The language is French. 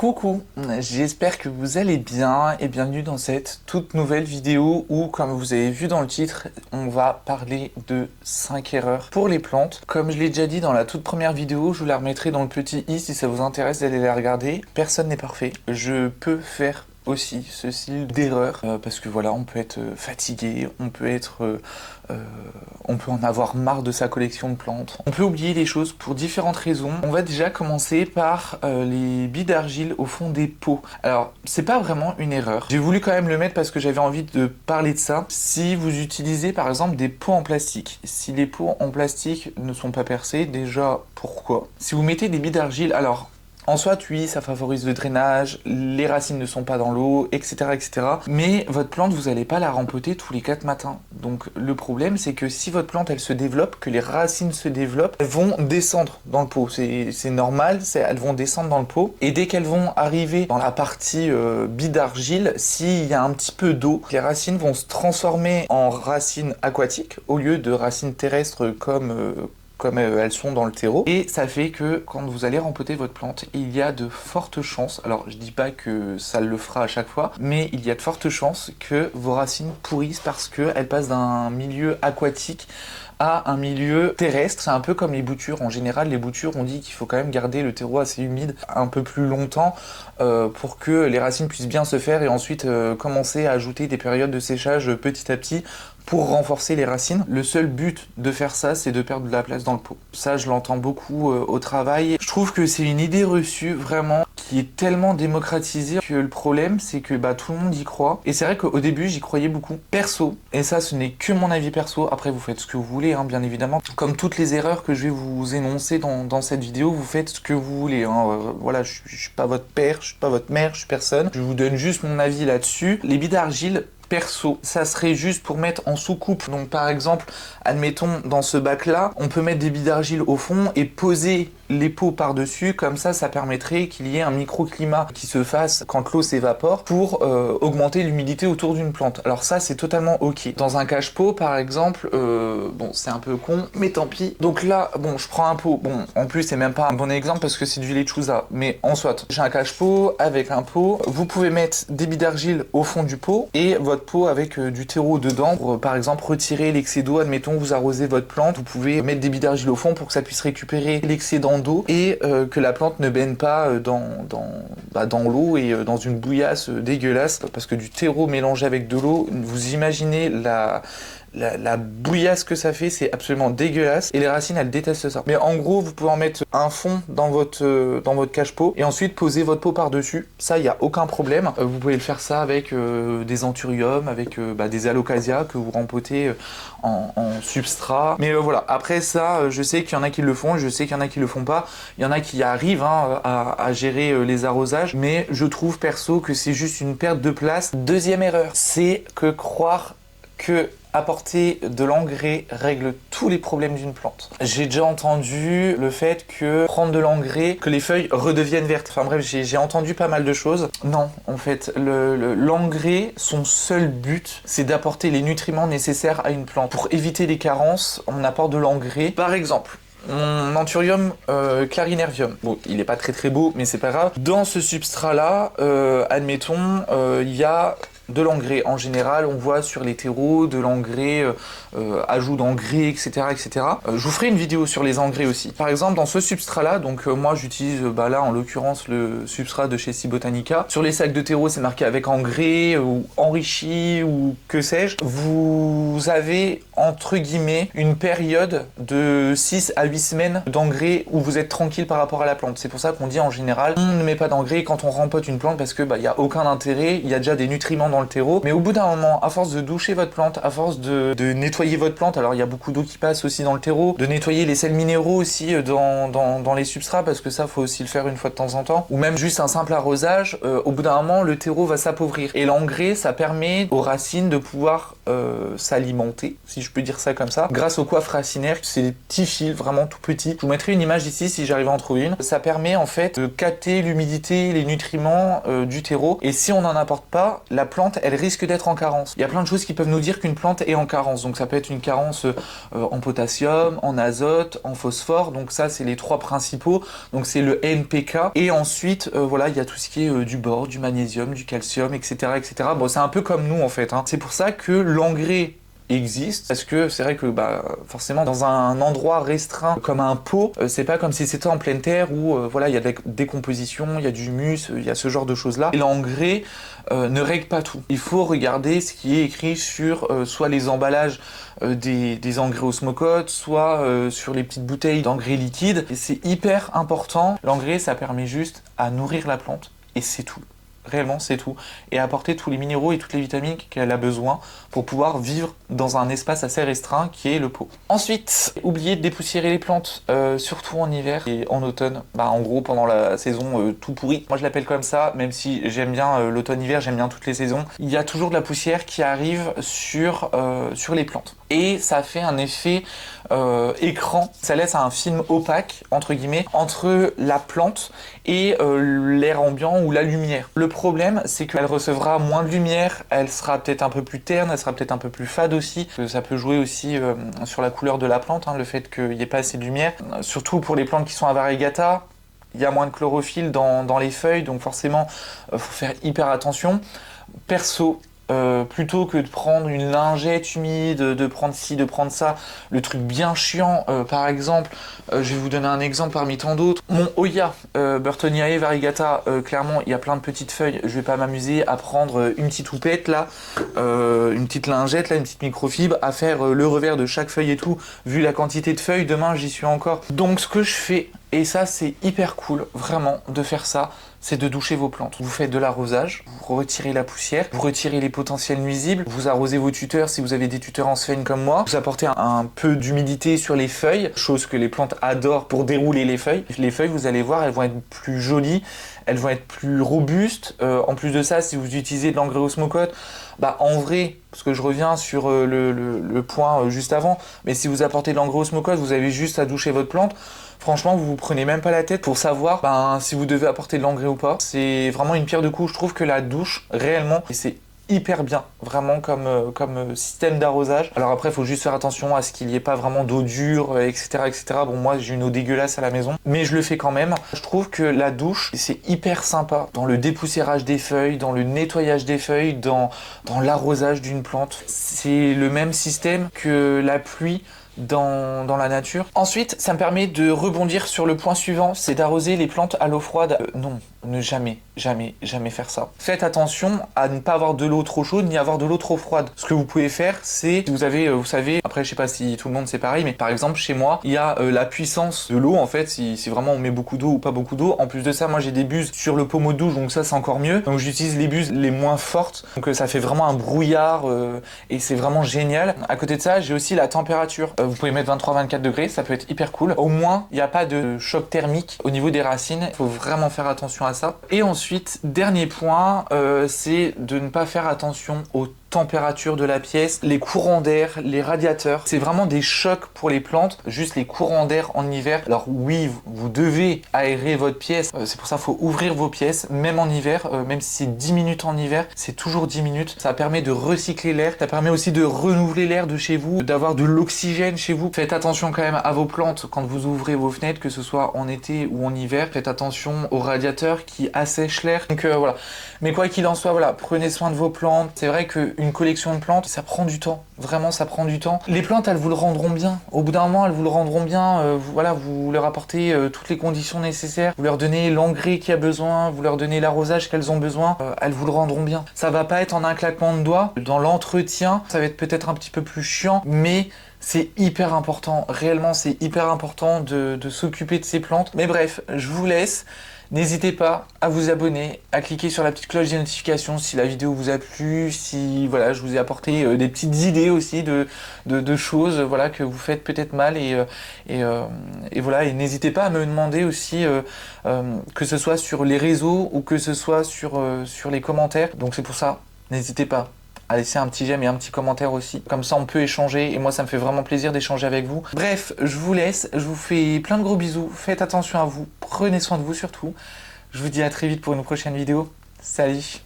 Coucou, j'espère que vous allez bien et bienvenue dans cette toute nouvelle vidéo où, comme vous avez vu dans le titre, on va parler de 5 erreurs pour les plantes. Comme je l'ai déjà dit dans la toute première vidéo, je vous la remettrai dans le petit i si ça vous intéresse d'aller la regarder. Personne n'est parfait, je peux faire aussi ce style d'erreur parce que voilà, on peut être fatigué, on peut en avoir marre de sa collection de plantes, on peut oublier les choses pour différentes raisons. On va déjà commencer par les billes d'argile au fond des pots. Alors c'est pas vraiment une erreur, j'ai voulu quand même le mettre parce que j'avais envie de parler de ça. Si vous utilisez par exemple des pots en plastique, si les pots en plastique ne sont pas percés, déjà pourquoi? Si vous mettez des billes d'argile, alors en soit, oui, ça favorise le drainage, les racines ne sont pas dans l'eau, etc., etc. Mais votre plante, vous n'allez pas la rempoter tous les 4 matins. Donc le problème, c'est que si votre plante, elle se développe, que les racines se développent, elles vont descendre dans le pot. C'est normal, elles vont descendre dans le pot. Et dès qu'elles vont arriver dans la partie billes d'argile, s'il y a un petit peu d'eau, les racines vont se transformer en racines aquatiques au lieu de racines terrestres comme elles sont dans le terreau, et ça fait que quand vous allez rempoter votre plante, il y a de fortes chances, alors je dis pas que ça le fera à chaque fois, mais il y a de fortes chances que vos racines pourrissent parce qu'elles passent d'un milieu aquatique à un milieu terrestre. C'est un peu comme les boutures. En général, les boutures, on dit qu'il faut quand même garder le terreau assez humide un peu plus longtemps pour que les racines puissent bien se faire et ensuite commencer à ajouter des périodes de séchage petit à petit pour renforcer les racines. Le seul but de faire ça, c'est de perdre de la place dans le pot. Ça, je l'entends beaucoup au travail. Je trouve que c'est une idée reçue, vraiment, qui est tellement démocratisée que le problème, c'est que tout le monde y croit. Et c'est vrai qu'au début, j'y croyais beaucoup. Perso, et ça, ce n'est que mon avis perso. Après, vous faites ce que vous voulez, hein, bien évidemment. Comme toutes les erreurs que je vais vous énoncer dans cette vidéo, vous faites ce que vous voulez. Hein. Voilà, je suis pas votre père, je suis pas votre mère, je suis personne. Je vous donne juste mon avis là-dessus. Les billes d'argile, perso, ça serait juste pour mettre en sous-coupe. Donc par exemple, admettons dans ce bac là, on peut mettre des billes d'argile au fond et poser les pots par-dessus, comme ça permettrait qu'il y ait un microclimat qui se fasse quand l'eau s'évapore pour augmenter l'humidité autour d'une plante. Alors ça, c'est totalement ok. Dans un cache-pot par exemple, bon c'est un peu con, mais tant pis. Donc là, bon, je prends un pot, bon en plus c'est même pas un bon exemple parce que c'est du lechuza, mais en soit, j'ai un cache-pot avec un pot, vous pouvez mettre des billes d'argile au fond du pot et votre pot avec du terreau dedans pour par exemple retirer l'excès d'eau. Admettons vous arrosez votre plante, vous pouvez mettre des billes d'argile au fond pour que ça puisse récupérer l'excédent d'eau et que la plante ne baigne pas dans l'eau et dans une bouillasse dégueulasse, parce que du terreau mélangé avec de l'eau, vous imaginez la bouillasse que ça fait, c'est absolument dégueulasse et les racines elles détestent ça. Mais en gros, vous pouvez en mettre un fond dans votre cache-pot et ensuite poser votre pot par-dessus. Ça, il n'y a aucun problème. Vous pouvez le faire ça avec des anthuriums, avec des alocasia que vous rempotez en substrat. Mais voilà, après ça, je sais qu'il y en a qui le font, je sais qu'il y en a qui le font pas. Il y en a qui arrivent à gérer les arrosages, mais je trouve perso que c'est juste une perte de place. Deuxième erreur, c'est que croire que apporter de l'engrais règle tous les problèmes d'une plante. J'ai déjà entendu le fait que prendre de l'engrais, que les feuilles redeviennent vertes. Enfin bref, j'ai entendu pas mal de choses. Non, en fait, l'engrais, son seul but, c'est d'apporter les nutriments nécessaires à une plante. Pour éviter les carences, on apporte de l'engrais. Par exemple, mon Anthurium clarinervium. Bon, il est pas très beau, mais c'est pas grave. Dans ce substrat-là, admettons, il y a de l'engrais. En général, on voit sur les terreaux de l'engrais, ajout d'engrais, etc., etc. Je vous ferai une vidéo sur les engrais aussi. Par exemple, dans ce substrat-là, donc moi j'utilise là en l'occurrence le substrat de chez Botanica. Sur les sacs de terreau, c'est marqué avec engrais ou enrichi ou que sais-je. Vous avez entre guillemets une période de 6 à 8 semaines d'engrais où vous êtes tranquille par rapport à la plante. C'est pour ça qu'on dit en général, on ne met pas d'engrais quand on rempote une plante parce que y a aucun intérêt, il y a déjà des nutriments dans le terreau, mais au bout d'un moment, à force de doucher votre plante, à force de nettoyer votre plante, alors il y a beaucoup d'eau qui passe aussi dans le terreau, de nettoyer les sels minéraux aussi dans les substrats, parce que ça faut aussi le faire une fois de temps en temps, ou même juste un simple arrosage, au bout d'un moment le terreau va s'appauvrir. Et l'engrais, ça permet aux racines de pouvoir s'alimenter, si je peux dire ça comme ça, grâce aux coiffes racinaires, c'est des petits fils vraiment tout petits. Je vous mettrai une image ici si j'arrive à en trouver une. Ça permet en fait de capter l'humidité, les nutriments du terreau, et si on n'en apporte pas, la plante plante, elle risque d'être en carence. Il y a plein de choses qui peuvent nous dire qu'une plante est en carence. Donc ça peut être une carence en potassium, en azote, en phosphore. Donc ça, c'est les 3 principaux. Donc c'est le NPK. Et ensuite, voilà, il y a tout ce qui est du bore, du magnésium, du calcium, etc., etc. Bon, c'est un peu comme nous en fait, hein. C'est pour ça que l'engrais existe, parce que c'est vrai que forcément dans un endroit restreint comme un pot, c'est pas comme si c'était en pleine terre où voilà, il y a de la décomposition, il y a du humus, il y a ce genre de choses là, et l'engrais ne règle pas tout. Il faut regarder ce qui est écrit sur soit les emballages des engrais osmocote, soit sur les petites bouteilles d'engrais liquide, et c'est hyper important. L'engrais, ça permet juste à nourrir la plante et c'est tout. Réellement, c'est tout. Et apporter tous les minéraux et toutes les vitamines qu'elle a besoin pour pouvoir vivre dans un espace assez restreint qui est le pot. Ensuite, oubliez de dépoussiérer les plantes, surtout en hiver et en automne. En gros, pendant la saison tout pourri. Moi, je l'appelle comme ça, même si j'aime bien l'automne-hiver, j'aime bien toutes les saisons. Il y a toujours de la poussière qui arrive sur les plantes. Et ça fait un effet écran. Ça laisse un film opaque, entre guillemets, entre la plante et l'air ambiant ou la lumière. Le problème, c'est qu'elle recevra moins de lumière, elle sera peut-être un peu plus terne, elle sera peut-être un peu plus fade aussi. Ça peut jouer aussi sur la couleur de la plante, hein, le fait qu'il n'y ait pas assez de lumière. Surtout pour les plantes qui sont à variegata, il y a moins de chlorophylle dans les feuilles, donc forcément, faut faire hyper attention. Perso, plutôt que de prendre une lingette humide, de prendre ci, de prendre ça, le truc bien chiant, par exemple, je vais vous donner un exemple parmi tant d'autres. Mon Hoya Burtoniae variegata, clairement, il y a plein de petites feuilles, je vais pas m'amuser à prendre une petite houppette là, une petite lingette là, une petite microfibre, à faire le revers de chaque feuille et tout, vu la quantité de feuilles, demain j'y suis encore. Donc ce que je fais, et ça c'est hyper cool, vraiment, de faire ça, c'est de doucher vos plantes. Vous faites de l'arrosage, vous retirez la poussière, vous retirez les potentiels nuisibles, vous arrosez vos tuteurs si vous avez des tuteurs en sphène comme moi, vous apportez un peu d'humidité sur les feuilles, chose que les plantes adorent pour dérouler les feuilles. Les feuilles, vous allez voir, elles vont être plus jolies, elles vont être plus robustes. En plus de ça, si vous utilisez de l'engrais osmocote, en vrai, parce que je reviens sur le point juste avant, mais si vous apportez de l'engrais osmocote, vous avez juste à doucher votre plante. Franchement, vous vous prenez même pas la tête pour savoir si vous devez apporter de l'engrais ou pas. C'est vraiment une pierre de coups. Je trouve que la douche, réellement, et c'est hyper bien, vraiment comme système d'arrosage. Alors après, il faut juste faire attention à ce qu'il n'y ait pas vraiment d'eau dure, etc., etc. Bon, moi, j'ai une eau dégueulasse à la maison, mais je le fais quand même. Je trouve que la douche, c'est hyper sympa dans le dépoussiérage des feuilles, dans le nettoyage des feuilles, dans l'arrosage d'une plante. C'est le même système que la pluie dans la nature. Ensuite, ça me permet de rebondir sur le point suivant, c'est d'arroser les plantes à l'eau froide. Non, ne jamais faire ça. Faites attention à ne pas avoir de l'eau trop chaude ni avoir de l'eau trop froide. Ce que vous pouvez faire, c'est, si vous avez, vous savez, après je sais pas si tout le monde c'est pareil, mais par exemple chez moi, il y a la puissance de l'eau en fait, si vraiment on met beaucoup d'eau ou pas beaucoup d'eau. En plus de ça, moi j'ai des buses sur le pommeau de douche, donc ça c'est encore mieux. Donc j'utilise les buses les moins fortes, donc ça fait vraiment un brouillard et c'est vraiment génial. À côté de ça, j'ai aussi la température. Vous pouvez mettre 23-24 degrés, ça peut être hyper cool. Au moins, il n'y a pas de choc thermique au niveau des racines. Il faut vraiment faire attention à ça. Et ensuite, dernier point, c'est de ne pas faire attention aux température de la pièce, les courants d'air, les radiateurs. C'est vraiment des chocs pour les plantes, juste les courants d'air en hiver. Alors oui, vous devez aérer votre pièce, c'est pour ça qu'il faut ouvrir vos pièces, même en hiver, même si c'est 10 minutes en hiver, c'est toujours 10 minutes. Ça permet de recycler l'air, ça permet aussi de renouveler l'air de chez vous, d'avoir de l'oxygène chez vous. Faites attention quand même à vos plantes quand vous ouvrez vos fenêtres, que ce soit en été ou en hiver. Faites attention aux radiateurs qui assèchent l'air. Donc voilà. Mais quoi qu'il en soit, voilà, prenez soin de vos plantes. C'est vrai qu'une collection de plantes, ça prend du temps. Vraiment, ça prend du temps. Les plantes, elles vous le rendront bien. Au bout d'un moment, elles vous le rendront bien. Voilà, vous leur apportez toutes les conditions nécessaires. Vous leur donnez l'engrais qu'il y a besoin. Vous leur donnez l'arrosage qu'elles ont besoin. Elles vous le rendront bien. Ça va pas être en un claquement de doigts. Dans l'entretien, ça va être peut-être un petit peu plus chiant, mais c'est hyper important. Réellement, c'est hyper important de s'occuper de ces plantes. Mais bref, je vous laisse. N'hésitez pas à vous abonner, à cliquer sur la petite cloche des notifications si la vidéo vous a plu, si voilà, je vous ai apporté des petites idées aussi de choses voilà, que vous faites peut-être mal et voilà, et n'hésitez pas à me demander aussi que ce soit sur les réseaux ou que ce soit sur les commentaires. Donc c'est pour ça, n'hésitez pas à laisser un petit j'aime et un petit commentaire aussi. Comme ça, on peut échanger et moi, ça me fait vraiment plaisir d'échanger avec vous. Bref, je vous laisse. Je vous fais plein de gros bisous. Faites attention à vous. Prenez soin de vous surtout. Je vous dis à très vite pour une prochaine vidéo. Salut!